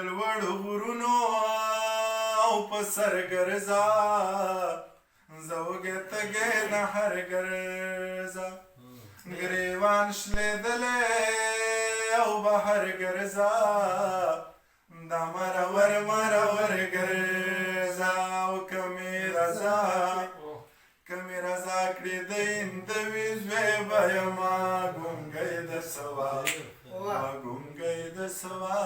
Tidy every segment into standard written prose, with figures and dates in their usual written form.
لوړو غرونو او په سر ګرځه زه وږی تږی د هر ګرځه ګریوان شلېدلی او بهر ګرځه دا مرور مرور ګرځه او که مې رضا کړې د هندوي زوی به یمه ګونګی د سوا ګونګی د سوا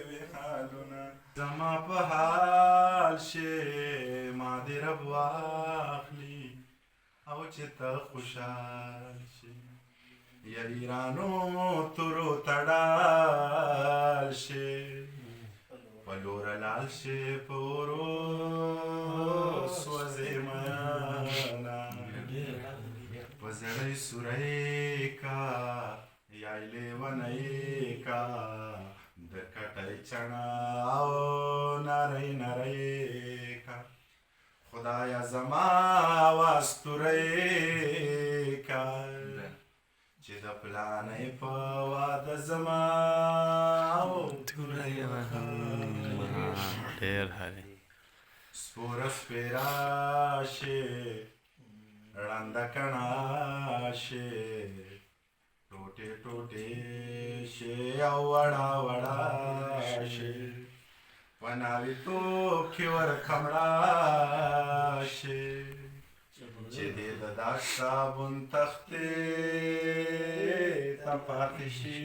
وی حالونه زما په حال شي ما دې رب واخلي او چې ته خوشحال شي یارانو تورو تړال شي په لوره لال شي په ورو سوځې میانه په زړی سوری کا یا لیونی کا د کټی چڼه او نری نری کا خدایا زما آواز توری کا چې د پلانې په واده زما او توری ډېر هرې سپوره سپېره شي ړنده کڼه شي ټوټې ټوټې شي او وړه وړه شي په ناویتوب کې ورکمړه شي چې دې د داغ صابون تختې ته پاتې شي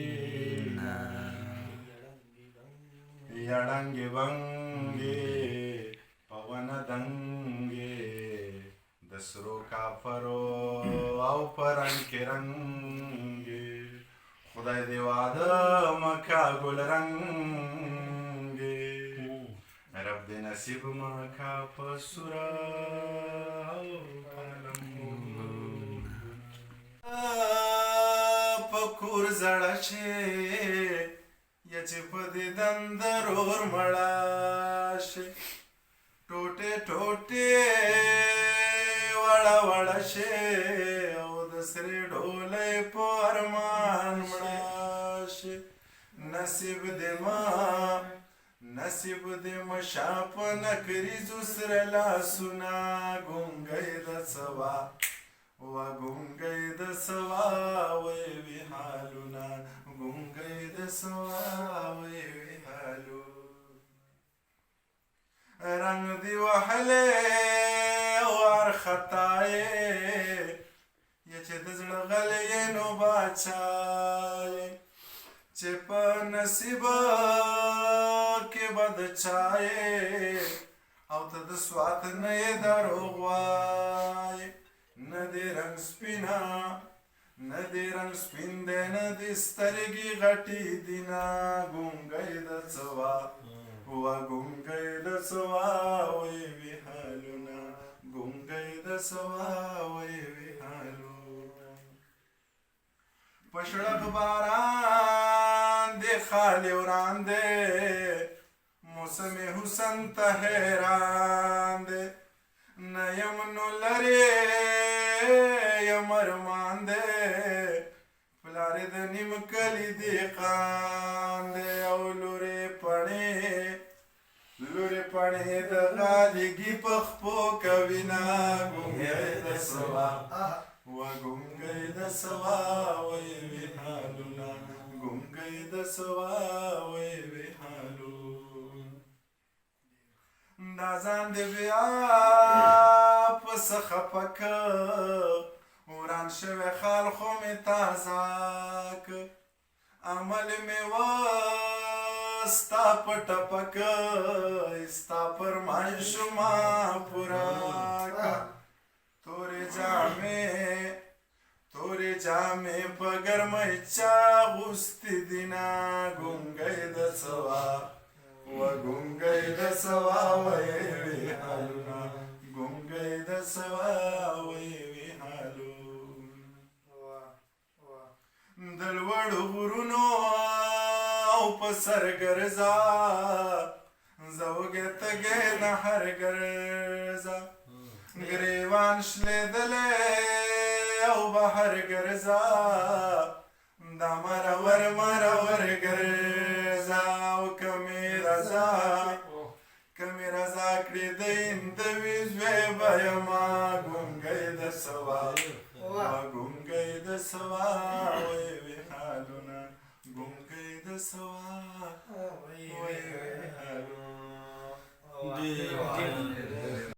یړنګې بنګې په ونه دنګې د سرو کافرو او په رنګ کې رنګې خدای دې واده مکه ګلرنګې رب دې نصیب مکه په سوره او قلم په کور زړه شي یا چې په دې دندرور مړه شي ټوټې ټوټې وړه وړه شي او د سرې ډولۍ په ارمان مړه شي نصیب دې مشا په نکریزو سره لاسونه ګونګی د سوا ګونګی د سوا وی حالونه ګونګی د سوا وی حالو رنگ دی وهلی وارخطا یا چې د زړه غلی یې نو باچا یې چې په نصیب کې به د چا یې او ته د سوات نه یې دروغ وایې نه دې رنګ سپینه نه دې رنګ سپین دی نه دې سترګې غټې دي نه ګونګی د سوا ګونګی د سوا وی حالونه ګونګی د سوا وی حالونه په شړک باران دې خالی وران دی موسم حسن ته حیران دی نه یم نو لرې یم ارمان دی پلار د نیم کلي دهقان دی او لورې پڼې د غالګي په خپو کوینه ګونګی د سوا ګونګی د سوا وی حالونه ګونګی د سوا وی حالو دا ځان دې بیا پس خفه که وران شوی خال خو مې تازه که عمل مې ستا په ټپکه ستا فرمایشما پورا کا تورې جامې په ګرمۍ چا غوستې دي نه ګونګی د سوا ګونګی د سوا وی حالونه ګونګی د سوا وی حالو د لوړو غرونو او په سر ګرځه زه وږی تږی د هر ګرځه ګریوان شلېدلی او بهر ګرځه دا مرور مرور ګرځه او که مې राजा कमी राजाकडे देईन विश्वे भयमा गुंगै दसवा गुंगै दसवा वै हालून गुंगै दसवा वै हालून